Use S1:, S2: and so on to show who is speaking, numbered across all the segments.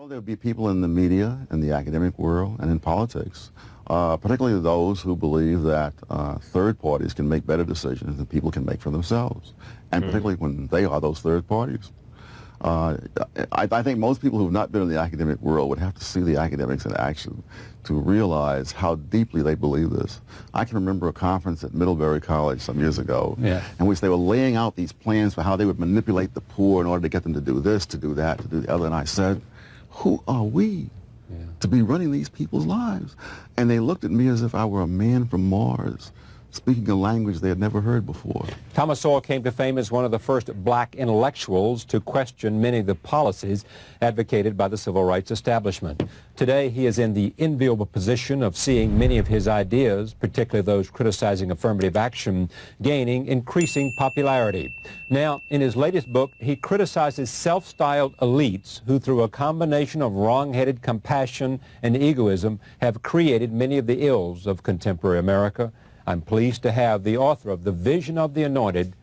S1: Well, there'll be people in the media, in the academic world, and in politics, particularly those who believe that third parties can make better decisions than people can make for themselves, and particularly when they are those third parties. I think most people who have not been in the academic world would have to see the academics in action to realize how deeply they believe this. I can remember a conference at Middlebury College some years ago in which they were laying out these plans for how they would manipulate the poor in order to get them to do this, to do that, to do the other, and I said, who are we to be running these people's lives? And they looked at me as if I were a man from Mars, speaking a language they had never heard before.
S2: Thomas Sowell came to fame as one of the first black intellectuals to question many of the policies advocated by the civil rights establishment. Today, he is in the enviable position of seeing many of his ideas, particularly those criticizing affirmative action, gaining increasing popularity. Now, in his latest book, he criticizes self-styled elites who, through a combination of wrong-headed compassion and egoism, have created many of the ills of contemporary America. I'm pleased to have the author of The Vision of the Anointed,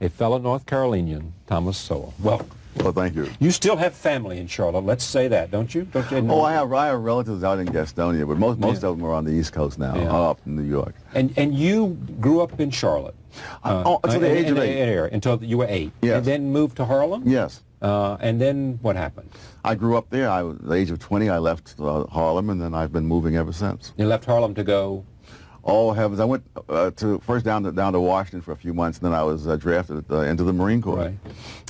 S2: a fellow North Carolinian, Thomas Sowell. Welcome.
S1: Well, thank you.
S2: You still have family in Charlotte, let's say that, don't you?
S1: Oh, I have relatives out in Gastonia, but most of them are on the East Coast now, up in New York.
S2: And you grew up in Charlotte?
S1: Until the age of 8.
S2: Until you were 8?
S1: Yes.
S2: And then moved to Harlem?
S1: Yes.
S2: And then what happened?
S1: I grew up there. At the age of 20, I left Harlem, and then I've been moving ever since.
S2: You left Harlem to go?
S1: Oh heavens! I went first down to Washington for a few months, and then I was drafted into the Marine Corps.
S2: Right.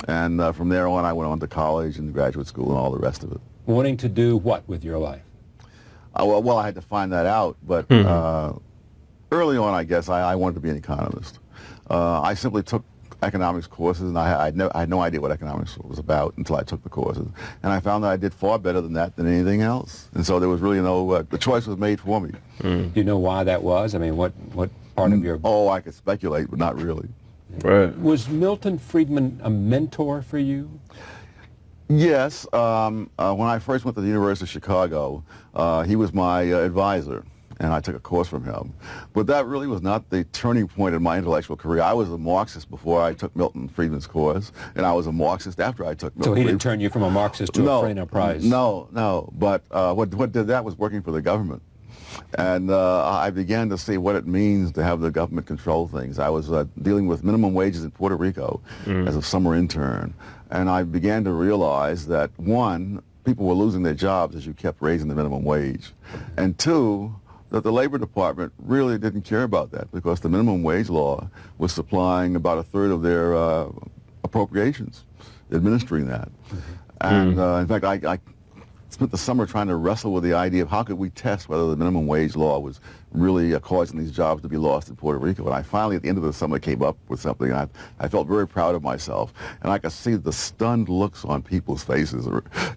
S1: And from there on, I went on to college and graduate school and all the rest of it.
S2: Wanting to do what with your life?
S1: Well, I had to find that out, but early on, I guess I wanted to be an economist. I simply took economics courses, and I had no idea what economics was about until I took the courses, and I found that I did far better than anything else, and so there was really no the choice was made for me.
S2: Do you know why that was? I mean, what part of your...
S1: Oh, I could speculate, but not really.
S3: Right.
S2: Was Milton Friedman a mentor for you?
S1: Yes. When I first went to the University of Chicago, he was my advisor, and I took a course from him. But that really was not the turning point in my intellectual career. I was a Marxist before I took Milton Friedman's course, and I was a Marxist after I took Milton
S2: So he didn't turn you from a Marxist to a Freyner Prize?
S1: No. But what did that was working for the government. And I began to see what it means to have the government control things. I was dealing with minimum wages in Puerto Rico as a summer intern, and I began to realize that, one, people were losing their jobs as you kept raising the minimum wage, and two, that the Labor Department really didn't care about that because the minimum wage law was supplying about a third of their appropriations, administering that. And in fact, I spent the summer trying to wrestle with the idea of how could we test whether the minimum wage law was really causing these jobs to be lost in Puerto Rico. And I finally, at the end of the summer, came up with something. I felt very proud of myself. And I could see the stunned looks on people's faces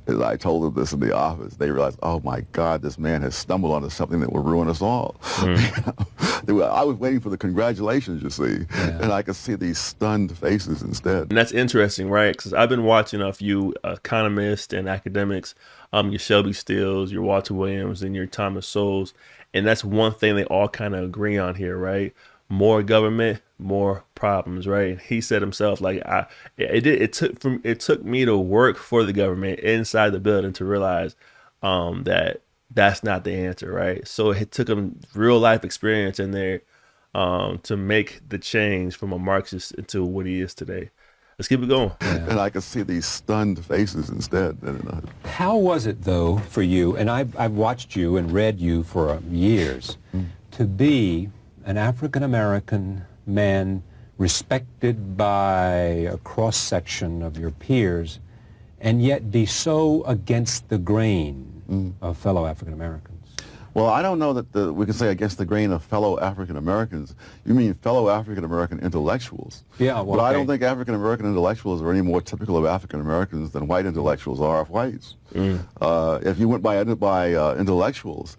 S1: as I told them this in the office. They realized, oh, my God, this man has stumbled onto something that will ruin us all. I was waiting for the congratulations, you see, and I could see these stunned faces instead.
S3: And that's interesting, right? Because I've been watching a few economists and academics, your Shelby Stills, your Walter Williams, and your Thomas Sowells. And that's one thing they all kind of agree on here, right? More government, more problems, right? He said himself, like, it took me to work for the government inside the building to realize that that's not the answer, right? So it took him real life experience in there to make the change from a Marxist into what he is today. Let's keep it going.
S1: And I could see these stunned faces instead.
S2: How was it, though, for you, and I've watched you and read you for years, to be an African-American man respected by a cross-section of your peers, and yet be so against the grain of fellow African-Americans?
S1: Well, I don't know that we can say against the grain of fellow African-Americans. You mean fellow African-American intellectuals.
S2: Yeah, well,
S1: but I don't think African-American intellectuals are any more typical of African-Americans than white intellectuals are of whites. If you went by intellectuals,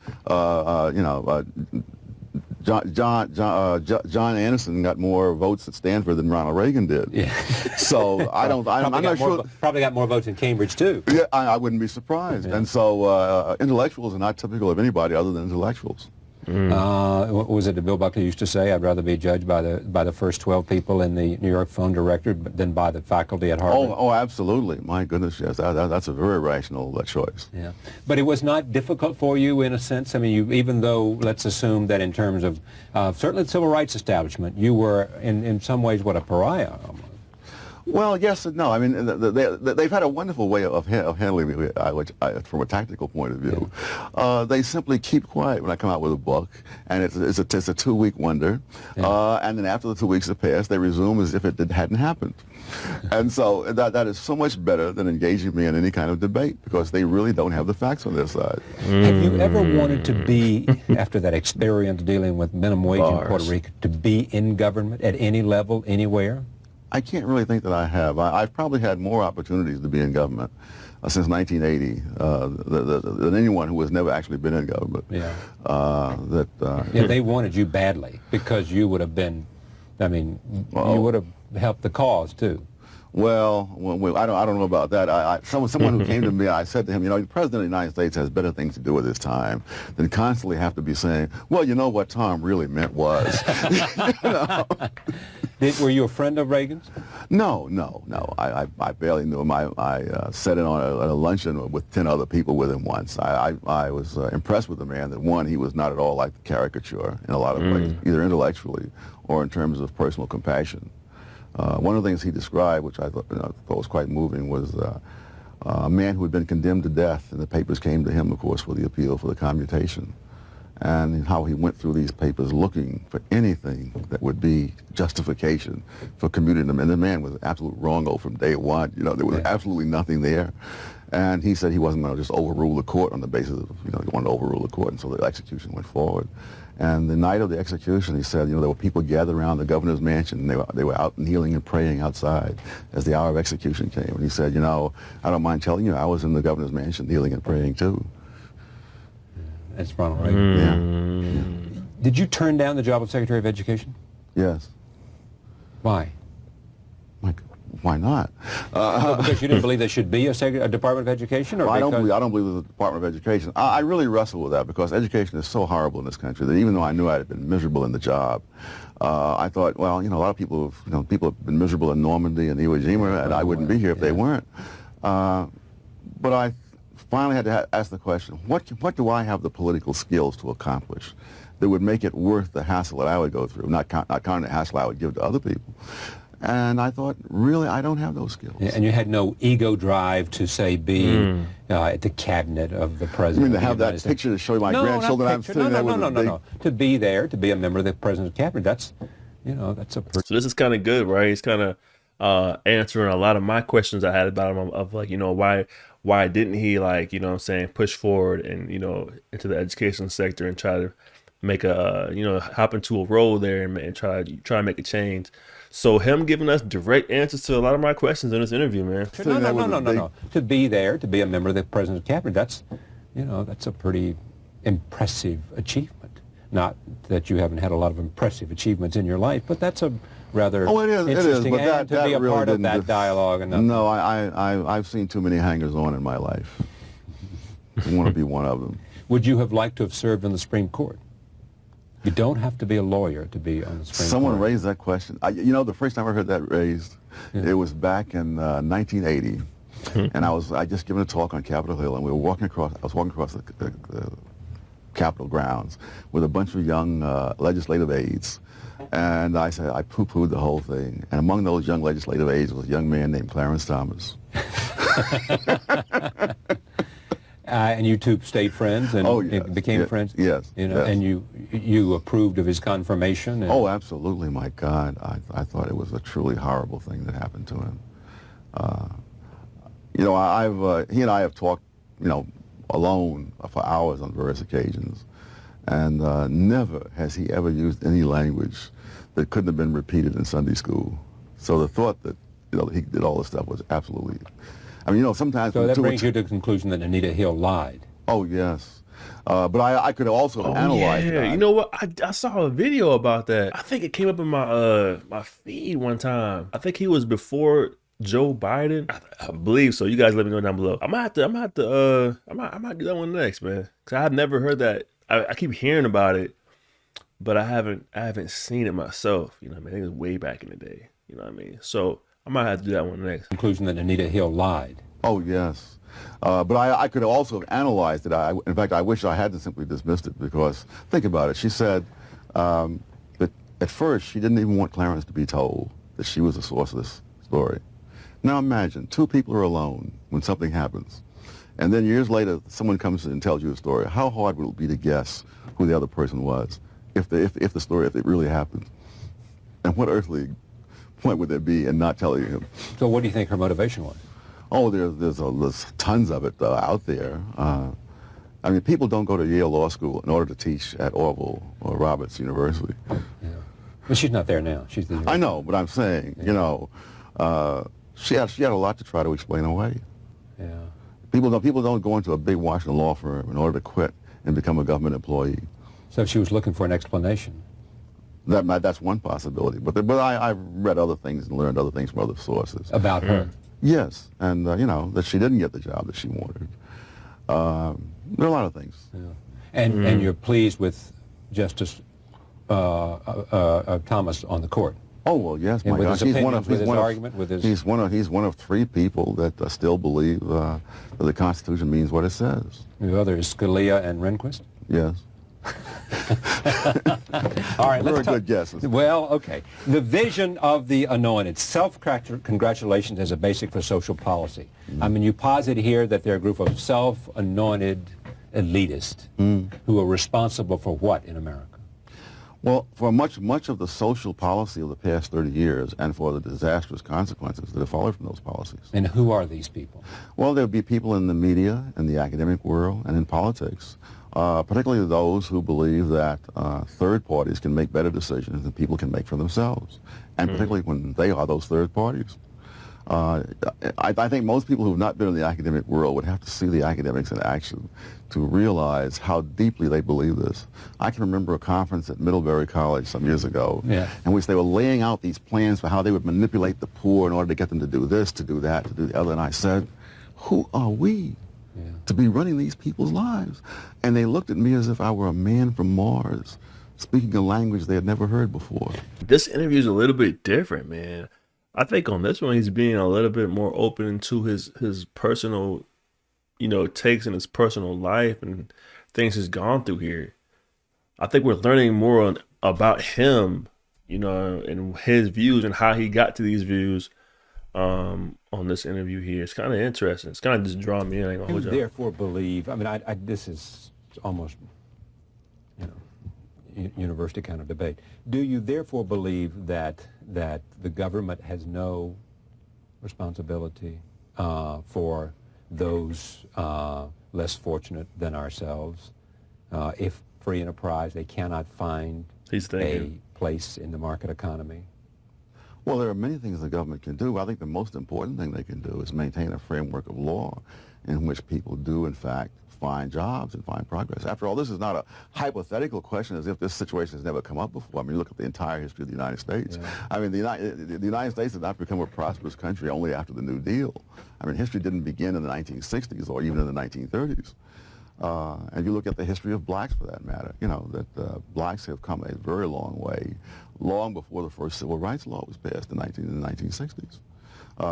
S1: John Anderson got more votes at Stanford than Ronald Reagan did. Yeah. So I'm not sure.
S2: Probably got more votes in Cambridge too.
S1: Yeah, I wouldn't be surprised. Yeah. And so intellectuals are not typical of anybody other than intellectuals.
S2: What was it that Bill Buckley used to say? I'd rather be judged by the first 12 people in the New York phone directory than by the faculty at Harvard.
S1: Oh, absolutely. My goodness, yes. That's a very rational choice.
S2: Yeah. But it was not difficult for you in a sense? I mean, even though, let's assume that in terms of certainly the civil rights establishment, you were in some ways, what, a pariah almost.
S1: Well, yes and no. I mean, they've had a wonderful way of handling me, which from a tactical point of view. Yeah. They simply keep quiet when I come out with a book, and it's a 2-week wonder. Yeah. And then after the 2 weeks have passed, they resume as if it hadn't happened. And so that is so much better than engaging me in any kind of debate, because they really don't have the facts on their side.
S2: Have you ever wanted to be, after that experience dealing with minimum wage in Puerto Rico, to be in government at any level, anywhere?
S1: I can't really think that I have. I've probably had more opportunities to be in government since 1980 than anyone who has never actually been in government. Yeah.
S2: Yeah, they wanted you badly because you would have been, I mean, you would have helped the cause too.
S1: Well, I don't know about that. Someone who came to me, I said to him, you know, the President of the United States has better things to do with his time than constantly have to be saying, well, you know what Tom really meant was. You know?
S2: Were you a friend of Reagan's?
S1: No. I barely knew him. I sat in on a luncheon with 10 other people with him once. I was impressed with the man that, one, he was not at all like the caricature in a lot of ways, either intellectually or in terms of personal compassion. One of the things he described, which I thought was quite moving, was a man who had been condemned to death, and the papers came to him, of course, for the appeal for the commutation, and how he went through these papers looking for anything that would be justification for commuting them. And the man was absolute wrongo from day one. You know, there was absolutely nothing there. And he said he wasn't going to just overrule the court on the basis of, he wanted to overrule the court, and so the execution went forward. And the night of the execution, he said, there were people gathered around the governor's mansion, and they were out kneeling and praying outside as the hour of execution came. And he said, I don't mind telling you, I was in the governor's mansion kneeling and praying too.
S2: That's Ronald Reagan. Yeah. Did you turn down the job of Secretary of Education?
S1: Yes.
S2: Why?
S1: Why not?
S2: Because you didn't believe there should be a Department of Education? Or
S1: I don't believe there's a Department of Education. I really wrestle with that, because education is so horrible in this country that even though I knew I had been miserable in the job, I thought, well, a lot of people have been miserable in Normandy and Iwo Jima, and I wouldn't be here if they weren't. But I finally had to ask the question, what do I have the political skills to accomplish that would make it worth the hassle that I would go through, not counting the hassle I would give to other people? And I thought, really, I don't have those skills.
S2: Yeah, and you had no ego drive to, say, be at the cabinet of the president.
S1: You mean to have that picture to show my grandchildren I'm sitting there with?
S2: No. To be there, to be a member of the president's cabinet, that's a person.
S3: So this is kind of good, right? He's kind of answering a lot of my questions I had about him of like, why didn't he, like, push forward and, into the education sector and try to make hop into a role there and try to make a change. So him giving us direct answers to a lot of my questions in this interview, man.
S2: No. To be there, to be a member of the president's cabinet, that's a pretty impressive achievement. Not that you haven't had a lot of impressive achievements in your life, but that's a rather interesting, and to be a part of that dialogue.
S1: No, I've seen too many hangers-on in my life. I want to be one of them.
S2: Would you have liked to have served in the Supreme Court? You don't have to be a lawyer to be on the Supreme Court.
S1: Someone raised that question. The first time I heard that raised, it was back in 1980, and I just given a talk on Capitol Hill, and I was walking across the Capitol grounds with a bunch of young legislative aides, and I said I poo-pooed the whole thing. And among those young legislative aides was a young man named Clarence Thomas.
S2: And you two stayed friends and became friends?
S1: Yes.
S2: And you approved of his confirmation?
S1: Oh, absolutely. My God, I thought it was a truly horrible thing that happened to him. He and I have talked, alone for hours on various occasions, and never has he ever used any language that couldn't have been repeated in Sunday school. So the thought that he did all this stuff was absolutely. Sometimes.
S2: So that brings you to the conclusion that Anita Hill lied.
S1: Oh, yes. But I could also analyze that.
S3: You know what? I saw a video about that. I think it came up in my feed one time. I think he was before Joe Biden. I believe so. You guys let me know down below. I might do that one next, man. Because I've never heard that. I keep hearing about it, but I haven't seen it myself. You know what I mean? I think it was way back in the day. You know what I mean? So I might have to do that one next.
S2: Conclusion that Anita Hill lied.
S1: Oh, yes. But I could also have analyzed it. In fact, I wish I hadn't simply dismissed it, because think about it. She said that at first she didn't even want Clarence to be told that she was the source of this story. Now imagine, two people are alone when something happens, and then years later someone comes and tells you a story. How hard would it be to guess who the other person was if it really happened? And what earthly point would there be in not telling him?
S2: So what do you think her motivation was?
S1: Oh, there's tons of it out there. I mean, people don't go to Yale Law School in order to teach at Orville or Roberts University.
S2: Yeah. But she's not there now. She's the.
S1: I know, but I'm saying, you know, she had a lot to try to explain away.
S2: Yeah.
S1: People don't go into a big Washington law firm in order to quit and become a government employee.
S2: So she was looking for an explanation.
S1: That's one possibility. But I've read other things and learned other things from other sources.
S2: About her?
S1: Yes, and you know, that she didn't get the job that she wanted. There are a lot of things.
S2: Yeah. And you're pleased with Justice Thomas on the court?
S1: Oh well, yes.
S2: And
S1: My
S2: with
S1: gosh,
S2: his opinions, with his argument, with his.
S1: He's one of three people that still believe that the Constitution means what it says.
S2: The other is Scalia and Rehnquist?
S1: Yes.
S2: All right,
S1: very good guesses.
S2: Well, okay. The vision of the anointed. Self-congratulations as a basic for social policy. I mean, you posit here that they're a group of self-anointed elitists who are responsible for what in America?
S1: Well, for much of the social policy of the past 30 years and for the disastrous consequences that have followed from those policies.
S2: And who are these people?
S1: Well, there'll be people in the media, in the academic world, and in politics, particularly those who believe that third parties can make better decisions than people can make for themselves, and particularly when they are those third parties. I think most people who have not been in the academic world would have to see the academics in action to realize how deeply they believe this. I can remember a conference at Middlebury College some years ago in which they were laying out these plans for how they would manipulate the poor in order to get them to do this, to do that, to do the other, and I said, who are we to be running these people's lives? And they looked at me as if I were a man from Mars, speaking a language they had never heard before.
S3: This interview is a little bit different, man. I think on this one, he's being a little bit more open to his personal, you know, takes in his personal life and things he's gone through here. I think we're learning more about him, you know, and his views and how he got to these views on this interview here. It's kind of interesting. It's kind of just drawing me in. I ain't gonna hold you.
S2: Therefore believe, I mean, this is almost, you know, university kind of debate. Do you therefore believe that the government has no responsibility for those less fortunate than ourselves? If free enterprise, they cannot find a place in the market economy?
S1: Well, there are many things the government can do. I think the most important thing they can do is maintain a framework of law in which people do, in fact, find jobs and find progress. After all, this is not a hypothetical question as if this situation has never come up before. I mean, look at the entire history of the United States. Yeah. I mean, the United States did not become a prosperous country only after the New Deal. I mean, history didn't begin in the 1960s or even in the 1930s. And you look at the history of blacks, for that matter, you know, that blacks have come a very long way, long before the first civil rights law was passed in the 1960s.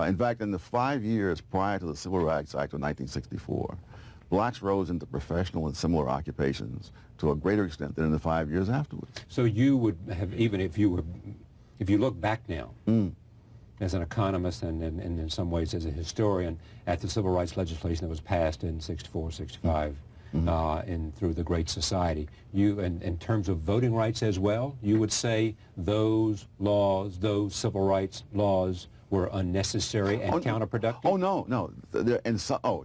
S1: In fact, in the 5 years prior to the Civil Rights Act of 1964, blacks rose into professional and similar occupations to a greater extent than in the 5 years afterwards.
S2: So you would have, even if you look back now, as an economist and in some ways as a historian, at the civil rights legislation that was passed in 64, 65, and through the Great Society, you, in terms of voting rights as well, you would say those laws, those civil rights laws, were unnecessary and counterproductive?
S1: Oh no.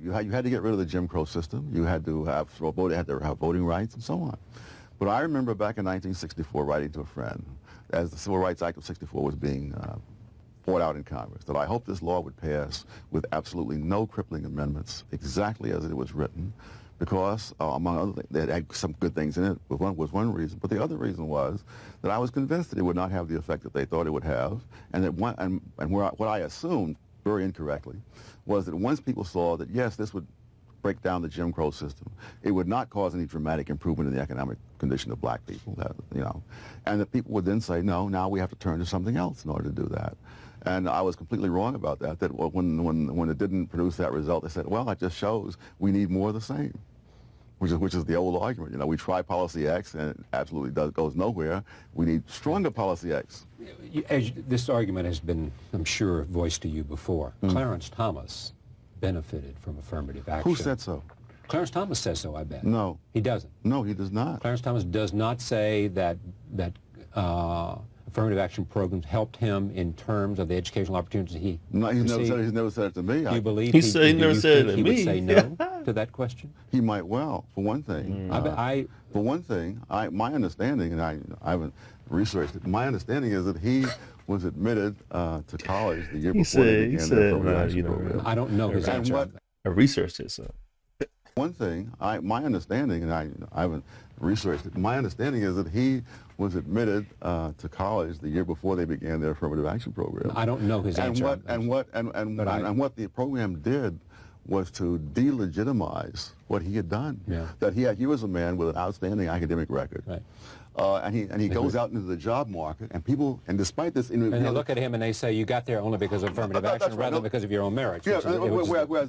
S1: You had to get rid of the Jim Crow system. You had to have voting rights and so on. But I remember back in 1964 writing to a friend, as the Civil Rights Act of 64 was being fought out in Congress, that I hoped this law would pass with absolutely no crippling amendments, exactly as it was written, because among other things, it had some good things in it. Was one reason, but the other reason was that I was convinced that it would not have the effect that they thought it would have, and that what I assumed very incorrectly was that once people saw that yes, this would break down the Jim Crow system. It would not cause any dramatic improvement in the economic condition of black people, and the people would then say, no, now we have to turn to something else in order to do that. And I was completely wrong about that, when it didn't produce that result, they said, well, that just shows we need more of the same, which is the old argument. We try policy X and it absolutely goes nowhere. We need stronger policy X.
S2: This argument has been, I'm sure, voiced to you before. Clarence Thomas benefited from affirmative action.
S1: Who said so?
S2: Clarence Thomas says so, I bet.
S1: No.
S2: He doesn't?
S1: No, he does not.
S2: Clarence Thomas does not say that affirmative action programs helped him in terms of the educational opportunities he received?
S1: He's never said it to me.
S2: Do you believe
S3: he never said it to
S2: he
S3: me?
S2: Would say no to that question?
S1: He might well, for one thing. For one thing, my understanding, and I haven't researched it, my understanding is that he was admitted to college the year before they began their affirmative action program.
S2: I don't know his answer.
S3: I researched it, so.
S1: One thing, my understanding, and I haven't researched it, my understanding is that he was admitted to college the year before they began their affirmative action program.
S2: I don't know his answer.
S1: And what the program did was to delegitimize what he had done.
S2: Yeah.
S1: That he was a man with an outstanding academic record.
S2: Right.
S1: And he goes out into the job market, and people, and despite this,
S2: and they look at him and they say, you got there only because of affirmative action rather than because of your own merits.
S1: Yeah, whereas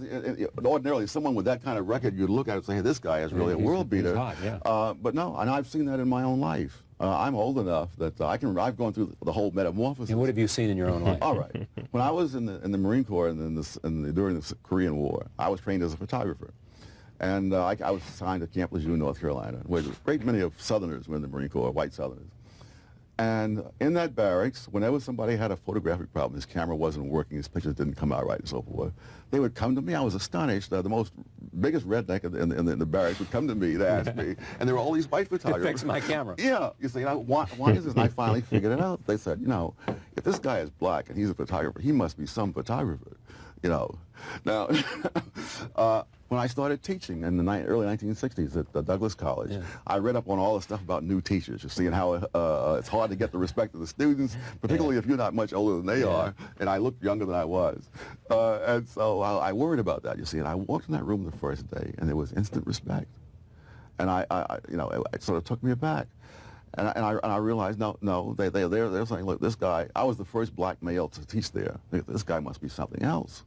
S1: ordinarily someone with that kind of record, you'd look at it and say, hey, this guy is really a world beater.
S2: He's hot, yeah.
S1: But no, and I've seen that in my own life. I'm old enough that I've gone through the whole metamorphosis.
S2: And what have you seen in your own life?
S1: All right. When I was in the Marine Corps and during the Korean War, I was trained as a photographer. And I was assigned to Camp Lejeune, North Carolina, where a great many of Southerners were in the Marine Corps, white Southerners. And in that barracks, whenever somebody had a photographic problem, his camera wasn't working, his pictures didn't come out right and so forth, they would come to me. I was astonished. The biggest redneck in the barracks would come to me to ask me, and there were all these white photographers.
S2: Fix my camera.
S1: Yeah. You say, why is this? And I finally figured it out. They said, if this guy is black and he's a photographer, he must be some photographer. Now, when I started teaching in the early 1960s at Douglas College, I read up on all the stuff about new teachers, you see, and how it's hard to get the respect of the students, particularly if you're not much older than they are, and I looked younger than I was. And so I worried about that, you see, and I walked in that room the first day, and there was instant respect. And it sort of took me aback. And I realized, no, they're saying, look, this guy, I was the first black male to teach there. This guy must be something else,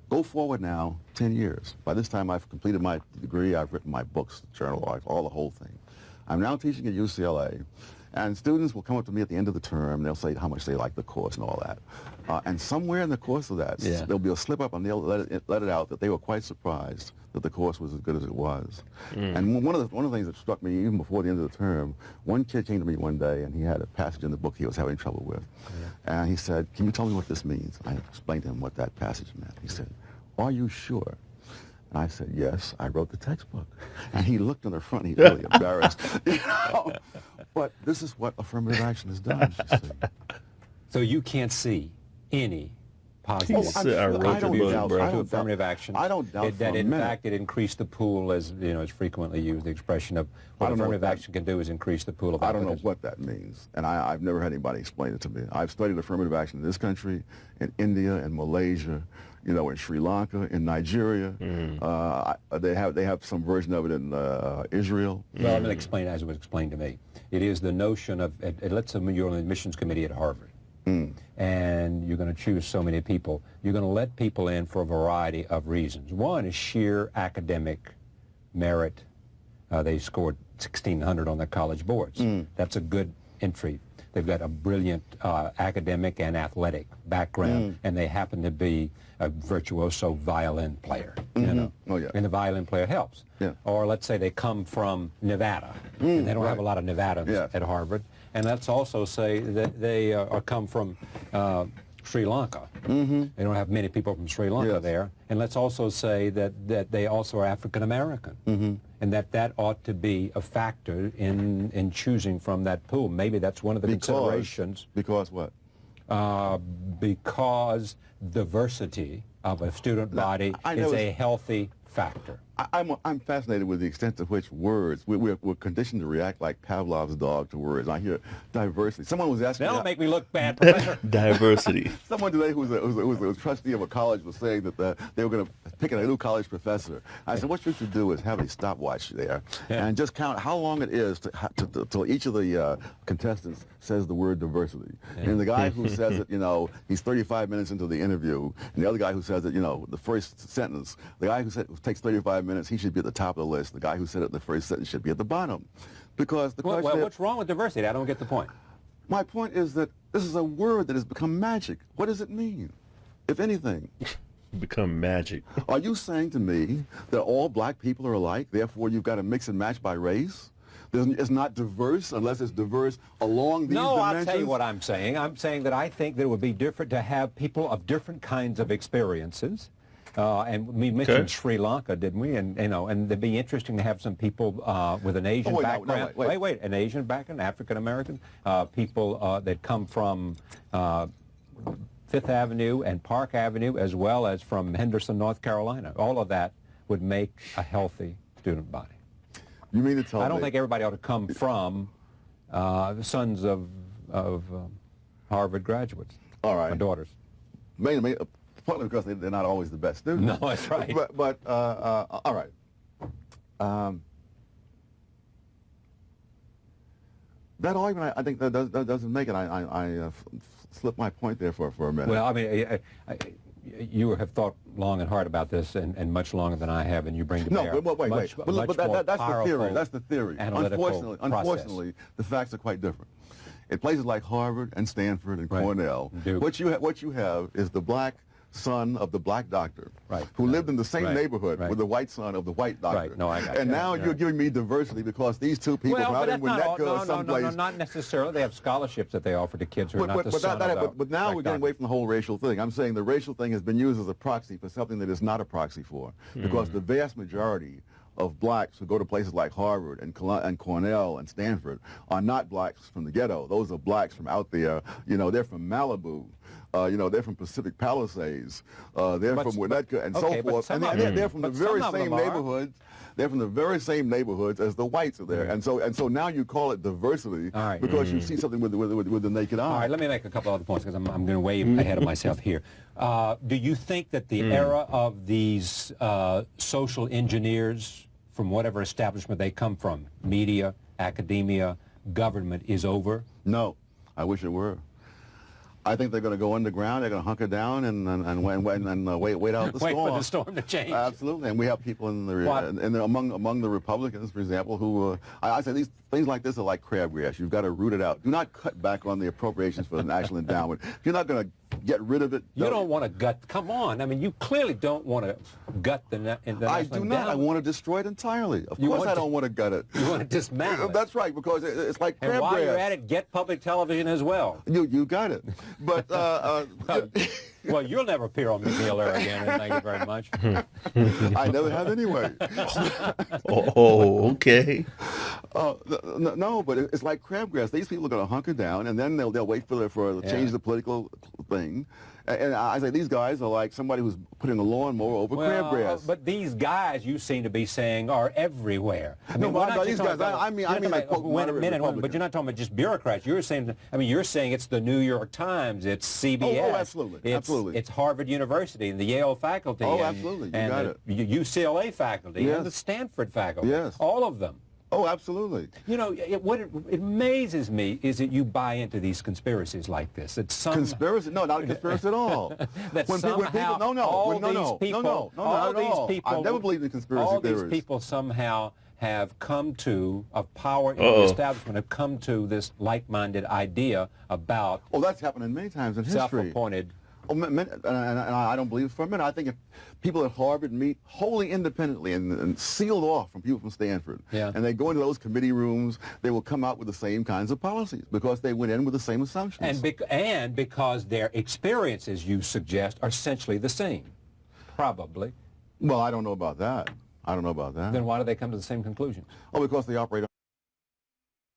S1: Go forward now 10 years. By this time, I've completed my degree. I've written my books, journal life, the whole thing. I'm now teaching at UCLA, and students will come up to me at the end of the term. They'll say how much they like the course and all that. And somewhere in the course of that, there'll be a slip up, and they'll let it out that they were quite surprised that the course was as good as it was. And one of the things that struck me even before the end of the term, one kid came to me one day, and he had a passage in the book he was having trouble with. And he said, can you tell me what this means? I explained to him what that passage meant. He said, are you sure? And I said, yes, I wrote the textbook. And he looked in the front, and he's really embarrassed. But this is what affirmative action has done, you see.
S2: So you can't see any positive
S3: contribution
S2: to affirmative action.
S1: I don't doubt
S2: that in fact it increased the pool, as is frequently used, the expression of what affirmative action can do is increase the pool of
S1: applicants. I don't
S2: applicants.
S1: know what that means, and I've never had anybody explain it to me. I've studied affirmative action in this country, in India, in Malaysia, in Sri Lanka, in Nigeria. They have some version of it in Israel.
S2: Well, let me explain as it was explained to me. It is the notion of, let's say you're on the admissions committee at Harvard, and you're going to choose so many people. You're going to let people in for a variety of reasons. One is sheer academic merit. They scored 1,600 on their college boards. That's a good entry. They've got a brilliant academic and athletic background, and they happen to be a virtuoso violin player. And the violin player helps. Or let's say they come from Nevada, and they don't have a lot of Nevadans at Harvard. And let's also say that they come from Sri Lanka. They don't have many people from Sri Lanka there. And let's also say that they also are African American, and that ought to be a factor in choosing from that pool. Maybe that's one of the considerations.
S1: Because what?
S2: Because diversity of a student body is a healthy factor.
S1: I'm fascinated with the extent to which words, we're conditioned to react like Pavlov's dog to words. I hear diversity. Someone was asking
S2: That'll
S1: me,
S2: make me look bad, Professor.
S3: Diversity.
S1: someone today who was a trustee of a college was saying that they were going to pick a new college professor. I said, what you should do is have a stopwatch there and just count how long it is till each of the contestants says the word diversity. And the guy who says it, you know, he's 35 minutes into the interview, and the other guy who says it, you know, the first sentence, the guy who takes 35 minutes, he should be at the top of the list. The guy who said it in the first sentence should be at the bottom. Because the question
S2: Well, what's wrong with diversity? I don't get the point.
S1: my point is that this is a word that has become magic. What does it mean, if anything?
S3: Become magic.
S1: Are you saying to me that all black people are alike, therefore you've got to mix and match by race? It's not diverse unless it's diverse along these
S2: No,
S1: dimensions?
S2: I'll tell you what I'm saying. I'm saying that I think that it would be different to have people of different kinds of experiences. And we mentioned Sri Lanka, didn't we? And you know, and it'd be interesting to have some people with an Asian background. Wait, an Asian background, African American, people that come from Fifth Avenue and Park Avenue, as well as from Henderson, North Carolina. All of that would make a healthy student body.
S1: You mean to tell me?
S2: I don't think everybody ought to come from sons of Harvard graduates.
S1: All right.
S2: My daughters.
S1: Mainly, partly because they're not always the best students.
S2: No, that's right.
S1: But all right. That argument, I think that doesn't make it. I slipped my point there for a minute.
S2: Well, I mean, you have thought long and hard about this, and much longer than I have, and you bring to bear
S1: wait.
S2: much
S1: But
S2: more
S1: that's the theory.
S2: powerful
S1: That's the theory.
S2: analytical
S1: Unfortunately, the facts are quite different. In places like Harvard and Stanford and
S2: Right.
S1: Cornell,
S2: Duke.
S1: what you have is the black son of the black doctor,
S2: Right.
S1: who lived in the same
S2: Right.
S1: neighborhood
S2: Right.
S1: with the white son of the white doctor.
S2: Right. No, I got
S1: and
S2: you.
S1: now you're giving me diversity because these two people
S2: Well, but
S1: probably
S2: that's
S1: would
S2: not
S1: not
S2: all.
S1: go
S2: No,
S1: someplace.
S2: not necessarily. They have scholarships that they offer to kids who are not the son of the
S1: But now
S2: black
S1: we're getting
S2: doctor.
S1: away from the whole racial thing. I'm saying the racial thing has been used as a proxy for something that is not a proxy for. Because the vast majority of blacks who go to places like Harvard and Cornell and Stanford are not blacks from the ghetto. Those are blacks from out there. You know, they're from Malibu. You know, they're from Pacific Palisades. They're from Winnetka and so forth. And they're from the very same neighborhoods. They're from the very same neighborhoods as the whites are there. And so now you call it diversity because you see something with the naked eye.
S2: All right, let me make a couple other points because I'm going to way ahead of myself here. Do you think that the era of these social engineers from whatever establishment they come from, media, academia, government, is over?
S1: No, I wish it were. I think they're going to go underground. They're going to hunker down and wait out the storm.
S2: Wait for the storm to change.
S1: Absolutely, and we have people among the Republicans, for example, who I say these things like this are like crabgrass. You've got to root it out. Do not cut back on the appropriations for the national endowment. If you're not going to get rid of it,
S2: you don't want to gut. Come on, I mean, you clearly don't want to gut the national endowment.
S1: I do not. I want to destroy it entirely. Of course, I don't want to gut it.
S2: You want to dismantle it.
S1: That's right, because it's like crabgrass.
S2: And while you're at it, get public television as well.
S1: You got it. But
S2: well, you'll never appear on McNeil Air again, and thank you very much.
S1: I never have anyway.
S3: Okay.
S1: No, but it's like crabgrass. These people are going to hunker down, and then they'll wait for change the political thing. And I say these guys are like somebody who's putting a lawnmower over crabgrass.
S2: But these guys, you seem to be saying, are everywhere. I mean,
S1: these guys. I mean,
S2: but you're not talking about just bureaucrats. You're saying, you're saying it's the New York Times, it's CBS.
S1: Oh, absolutely, absolutely.
S2: It's Harvard University and the Yale faculty.
S1: Oh, absolutely, you got it.
S2: UCLA faculty and the Stanford faculty.
S1: Yes.
S2: All of them.
S1: Oh, absolutely.
S2: You know, what it amazes me is that you buy into these conspiracies like this. That
S1: conspiracy? No, not a conspiracy at all.
S2: That somehow all these people,
S1: I've never believed in conspiracy theories.
S2: All these people somehow have come to, of power in the establishment, have come to this like-minded idea about...
S1: Oh, that's happened many times in history.
S2: Self-appointed...
S1: and I don't believe it for a minute. I think if people at Harvard meet wholly independently and sealed off from people from Stanford, and they go into those committee rooms, they will come out with the same kinds of policies because they went in with the same assumptions.
S2: And because their experiences, you suggest, are essentially the same, probably.
S1: Well, I don't know about that. I don't know about that.
S2: Then why do they come to the same conclusion?
S1: Oh, because they operate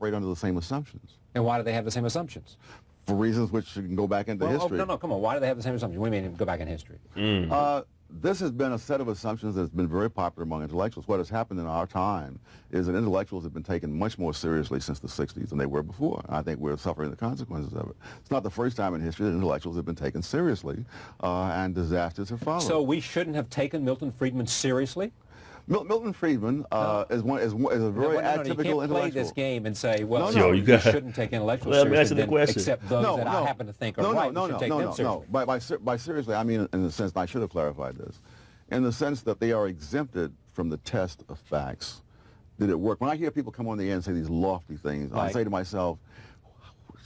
S1: under the same assumptions.
S2: And why do they have the same assumptions?
S1: For reasons which can go back into history.
S2: No, come on. Why do they have the same assumptions? What do you mean go back in history?
S1: this has been a set of assumptions that's been very popular among intellectuals. What has happened in our time is that intellectuals have been taken much more seriously since the 60s than they were before. I think we're suffering the consequences of it. It's not the first time in history that intellectuals have been taken seriously, and disasters have followed.
S2: So we shouldn't have taken Milton Friedman seriously?
S1: Milton Friedman is a very atypical
S2: you can't play this
S1: intellectual.
S2: game and say, well,
S3: No,
S2: you shouldn't take intellectuals
S3: Let me
S2: seriously,
S3: answer the
S2: then,
S3: question.
S2: except those that I happen to think are right. We should take them seriously.
S1: By seriously, I mean in the sense, and I should have clarified this, in the sense that they are exempted from the test of facts. Did it work? When I hear people come on the air and say these lofty things, I say to myself,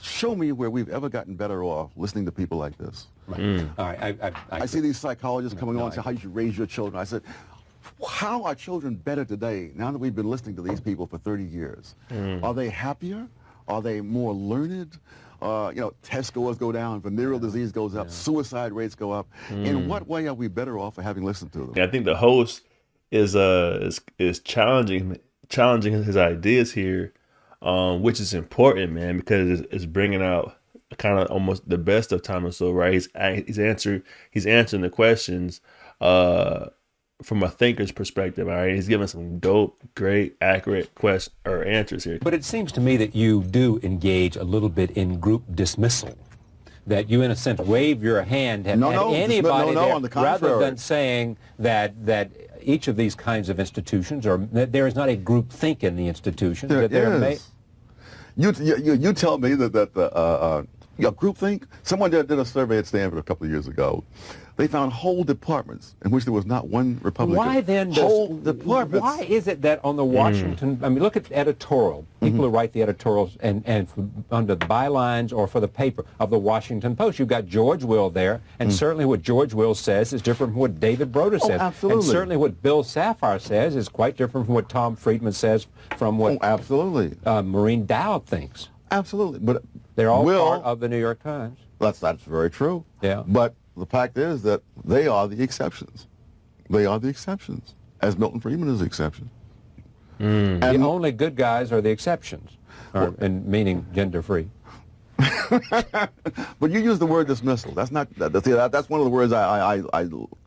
S1: show me where we've ever gotten better off listening to people like this.
S2: Right. All right.
S1: I see these psychologists coming on and say how you should raise your children. I said, how are children better today now that we've been listening to these people for 30 years? Are they happier? Are they more learned? Test scores go down, venereal disease goes up, suicide rates go up. In what way are we better off for having listened to them?
S3: Yeah, I think the host is challenging his ideas here, which is important, man, because it's bringing out kind of almost the best of Thomas Sowell, right? He's answering the questions from a thinker's perspective, all right? He's giving some dope, great, accurate answers here.
S2: But it seems to me that you do engage a little bit in group dismissal, that you, in a sense, wave your hand at anybody there,
S1: on the contrary.
S2: rather than saying that each of these kinds of institutions, or that there is not a group think in the institutions.
S1: There is. You tell me that groupthink. Someone did a survey at Stanford a couple of years ago. They found whole departments in which there was not one Republican.
S2: Why then why is it that on the Washington, I mean, look at editorial, people who write the editorials and under the bylines or for the paper of the Washington Post, you've got George Will there, and certainly what George Will says is different from what David Broder says.
S1: Absolutely.
S2: And certainly what Bill Safire says is quite different from what Tom Friedman says, from what Maureen Dowd thinks.
S1: Absolutely. But
S2: they're all part of the New York Times.
S1: That's very true.
S2: Yeah.
S1: But the fact is that they are the exceptions. They are the exceptions, as Milton Friedman is the exception.
S2: And the only good guys are the exceptions, and meaning gender-free.
S1: But you use the word dismissal. That's not. That's one of the words I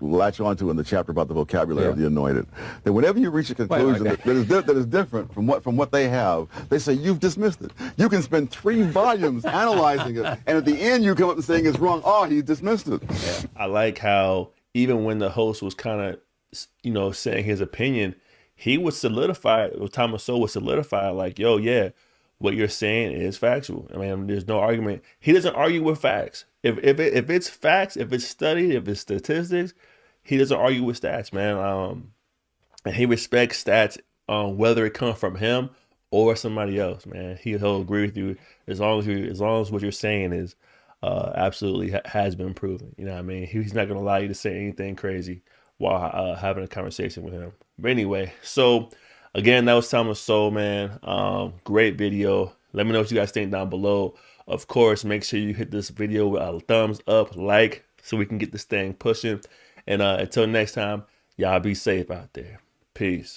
S1: latch onto in the chapter about the vocabulary of the anointed. That whenever you reach a conclusion that is different from what they have, they say you've dismissed it. You can spend 3 volumes analyzing it, and at the end you come up and saying it's wrong. Oh, he dismissed it.
S3: Yeah. I like how even when the host was kind of, saying his opinion, he would solidify. Thomas Sowell would solidify, like, yo, yeah. What you're saying is factual. I mean, there's no argument. He doesn't argue with facts. If it's facts, if it's studied, if it's statistics, he doesn't argue with stats, man. And he respects stats, whether it comes from him or somebody else, man. He'll agree with you as long as what you're saying is absolutely has been proven. You know what I mean? He's not going to allow you to say anything crazy while having a conversation with him. But anyway, so. Again, that was Thomas Sowell, man. Great video. Let me know what you guys think down below. Of course, make sure you hit this video with a thumbs up, like, so we can get this thing pushing. And until next time, y'all be safe out there. Peace.